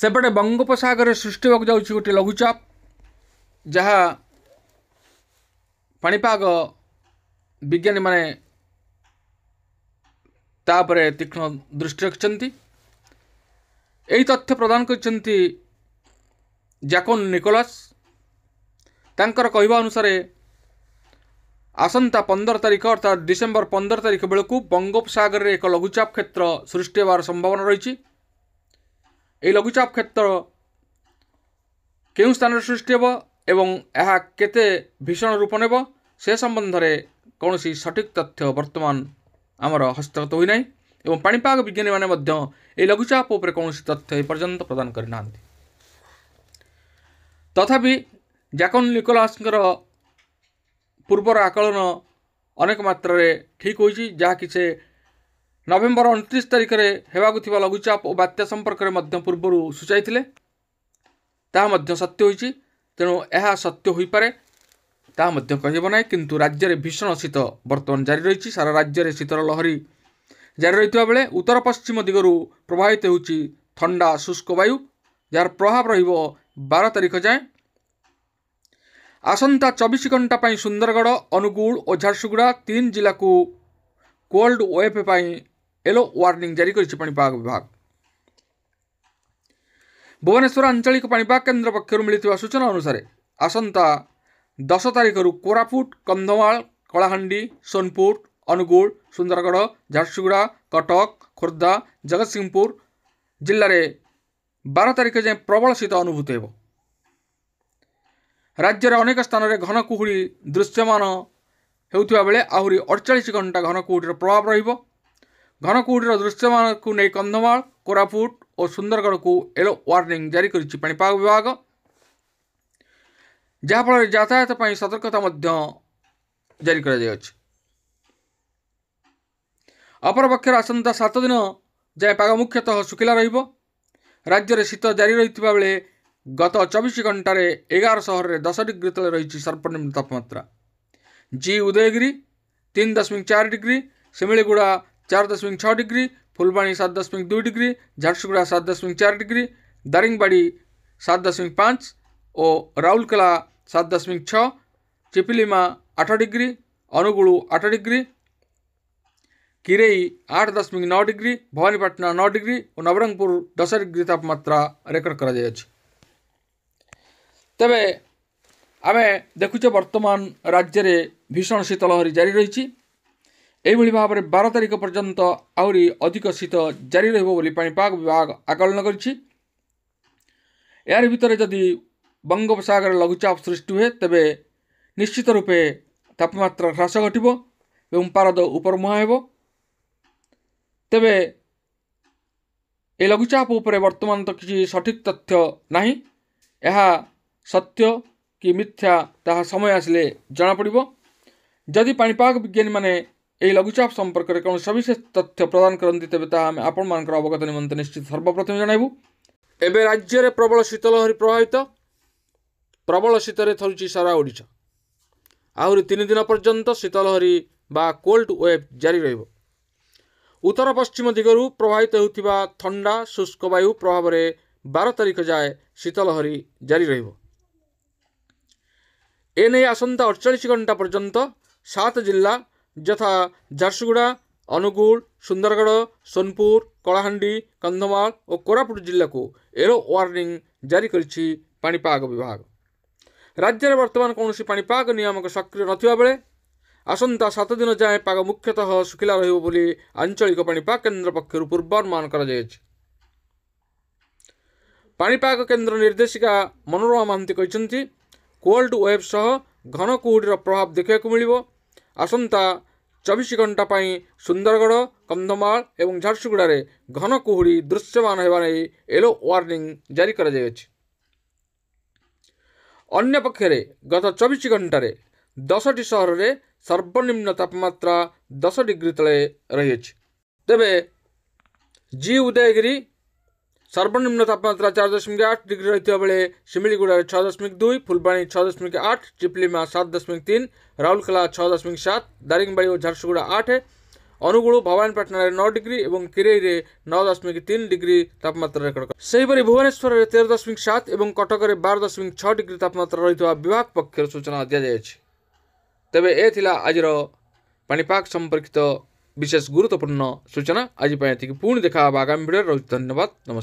सेपटे बंगोपसागर सृष्टि होगा जाऊँगी गोटे लघुचाप जहाँ पाणीपाग विज्ञानी माने तापरे तीक्ष्ण दृष्टि रखिंट। यही तथ्य प्रदान करछंती जैकोन निकोलस। तांकर कहवा अनुसार आसंता 15 तारिख अर्थात डिसेम्बर 15 तारिख बेलू बंगोपसागर एक लघुचाप क्षेत्र सृष्टि होवार संभावना रही। यह लघुचाप क्षेत्र केउं स्थान सृष्टि होब एवं यह केते भीषण रूप नेब से संबंध में कौन सठिक तथ्य वर्तमान आमर हस्तगत होना एवं पाणीपाग विज्ञानी माने लघुचाप उपर कौन तथ्य एपर्यंत प्रदान करना। तथापि जैकोन निकोलस पूर्वर आकलन अनेक मात्रा ठीक होइछि जहाँकि से नवेम्बर 29 तारिख में होगा लघुचाप और बात्या संपर्क में पूर्वर सूचाई ताहा सत्य होइछि। तेणु यह सत्य हो पारे ताहा कहब ना, किंतु राज्य में भीषण शीत बर्तमान जारी रही। सारा राज्य में शीतर लहरी जारी रही बेले उत्तर पश्चिम दिगरू प्रभावित होउछि ठंडा शुष्क वायु जार प्रभाव रहिबो 12 तारिख जाए। आसंता 24 घंटा पाई सुंदरगढ़ अनुगुल और झारसुगुड़ा 3 जिला को कोल्ड वेव पाई येलो वार्निंग जारी करिछि पाणीपाग विभाग। भुवनेश्वर आंचलिक पाणीपाग केन्द्र पक्षर मिलिथिबा सूचना अनुसार आसंता 10 तारिख कोरापुट कंधमाल कलाहांडी सोनपुर अनुगुल सुंदरगढ़ झारसुगुड़ा कटक खोर्धा जगतसिंहपुर जिले में 12 तारिख जाए प्रबल शीत अनुभूत हो। राज्य में अनेक स्थान में घन कुहुड़ी दृश्यमान होउथिबा बेले आहुरी 48 घंटा घन कुहुड़ीर प्रभाव रहिबो। घन कुहुड़ीर दृश्यमान को नहीं कंधमाल कोरापुट और सुंदरगढ़ को येलो वार्निंग जारी करिछि पाणीपाग विभाग, जहाँफल यातायात पर सतर्कता जारी करा जायछि। अपरपक्षर आसंता 7 दिन जाए पाग मुख्यतः शुखिला रहिबो। राज्य में शीत जारी रही बेले गत 24 घंटे 11 सहर में 10 डिग्री तले रही सर्वनिम्न तापमात्रा। जी Udayagiri 3.4 degree, Similiguda 4.6 degree, Phulbani 7.2 degree, Jharsuguda 7.4 degree, Daringbadi 7.5 और Rourkela 7.6, Chiplima 8 degree, Angul 8 degree, Kirei 8.9 degree, Bhawanipatna 9 degree और नवरंगपुर 10 डिग्री तापमात्रा रेकर्ड करा जायछि। तेबे आमे देखुचे वर्तमान राज्य में भीषण शीतलहरी जारी रही। यही भाव में 12 तारिख पर्यंत आहरी अधिक शीत जारी रहिबो बोली पाणीपाग विभाग आकलन करिछि। यार भितर जदि बंगोपसागर लघुचाप सृष्टि हुए तेबे निश्चित रूपे तापमात्रा ह्रास घटिबो एवं पारद उपर मुहां हेबो। तेबे ए लघुचाप उपरे वर्तमान तो किसी सठिक तथ्य नहीं। यह सत्य कि मिथ्या ताहा समय आसिले जना पड़िबो। जदि पाणीपाग विज्ञानी माने एही लघुचाप संपर्क में कौन सविशेष तथ्य प्रदान करती तेज ताहा आमे आपण मानकर अवगत निमंते निश्चित सर्वप्रथम जणाइबु। एबे राज्य में प्रबल शीतलहरी प्रभावित, प्रबल शीतरे थरुची सारा ओडिशा। आहरी 3 दिन पर्यंत शीतलहरी बा कोल्ड वेव जारी रहिबो। उत्तर पश्चिम दिगरू प्रभावित होउथिबा ठंडा शुष्क वायु प्रभाव में 12 तारिख जाए शीतलहरी जारी रहिबो। एने आसंता 48 घंटा पर्यंत 7 जिला यथा झारसुगुड़ा अनुगुल सुंदरगढ़ सोनपुर कलाहांडी कंधमाल और कोरापुट जिला को येलो वार्निंग जारी करिछि पाणीपाग विभाग। राज्य में वर्तमान कौन पाणीपाग नियामक सक्रिय नथिबा बेले आसंता 7 दिन जाए पाग मुख्यतः शुखिला रहिबो बोली आंचलिक पाणीपाग केन्द्र पक्षरु पूर्वानुमान करा जायछि। पाणीपाग केन्द्र निर्देशिका मनोरमा महांती कहते कोल्ड वेव सह घन कुहुड़ीर प्रभाव देखा मिलिबो। आसंता 24 घंटा पाई सुंदरगढ़ कंधमाल एवं झारसुगुड़ा रे घन कुहुड़ी दृश्यमान होगा नहीं येलो वार्निंग जारी करा जायछि। अन्य पक्षरे गत 24 घंटे 10टी सहर में सर्वनिम्न तापमात्रा 10 डिग्री तले रही। तेबे जी उदयगिरी सर्वनिम्न तापमात्रा 4.8 डिग्री रही बेले सिमिलीगुड़ा 6.2, फुलबाणी 6.8, चिपलिमा 7.3, राउरकेला 6.7, दारिंगबाड़ी और झारसुगुड़ा 8, ଅନୁଗୁଳ ଭବାନୀପାଟଣାରେ 9 डिग्री और किरईरे 9.3 डिग्री तापमात्रा रेकर्ड कर सेहीपरि भुवनेश्वर में 13.7 और कटक में 12.6 डिग्री तापमात्रा रही विभाग पक्षर सूचना दि जाए। तेबे ए थिला आजिर पाणीपाग संपर्कित विशेष गुरुत्वपूर्ण सूचना। आज पुणी देखा आगामी भिडियो। धन्यवाद, नमस्कार।